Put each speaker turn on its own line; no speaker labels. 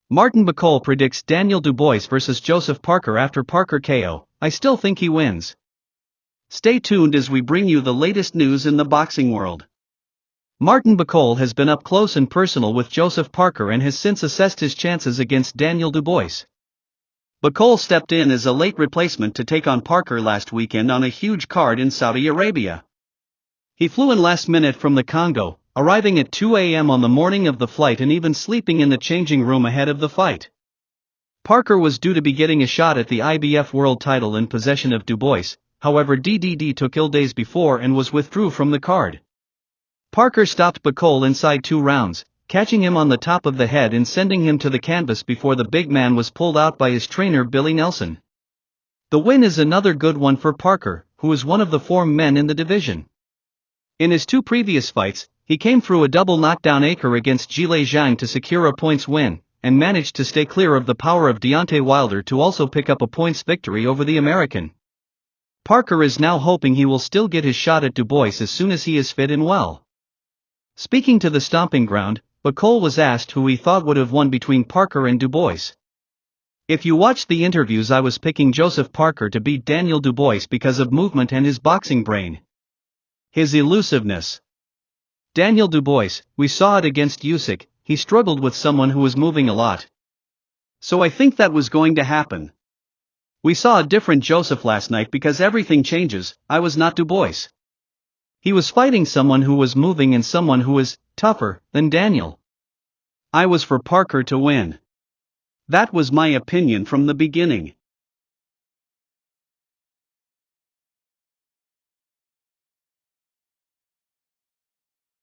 Martin Bakole predicts Daniel Dubois vs Joseph Parker after Parker KO. I still think he wins. Stay tuned as we bring you the latest news in the boxing world. Martin Bakole has been up close and personal with Joseph Parker and has since assessed his chances against Daniel Dubois. Bakole stepped in as a late replacement to take on Parker last weekend on a huge card in Saudi Arabia. He flew in last minute from the Congo, arriving at 2 a.m. on the morning of the flight and even sleeping in the changing room ahead of the fight. Parker was due to be getting a shot at the IBF world title in possession of Dubois, however DDD took ill days before and was withdrew from the card. Parker stopped Bakole inside 2 rounds, catching him on the top of the head and sending him to the canvas before the big man was pulled out by his trainer Billy Nelson. The win is another good one for Parker, who is one of the form men in the division. In his 2 previous fights, he came through a double knockdown acre against Zhilei Zhang to secure a points win, and managed to stay clear of the power of Deontay Wilder to also pick up a points victory over the American. Parker is now hoping he will still get his shot at Dubois as soon as he is fit and well. Speaking to the Stomping Ground, Bakole was asked who he thought would have won between Parker and Dubois. If you watched the interviews, I was picking Joseph Parker to beat Daniel Dubois because of movement and his boxing brain. His elusiveness. Daniel Dubois, we saw it against Usyk, he struggled with someone who was moving a lot. So I think that was going to happen. We saw a different Joseph last night because everything changes. I was not Dubois. He was fighting someone who was moving and someone who was tougher than Daniel. I was for Parker to win. That was my opinion from the beginning.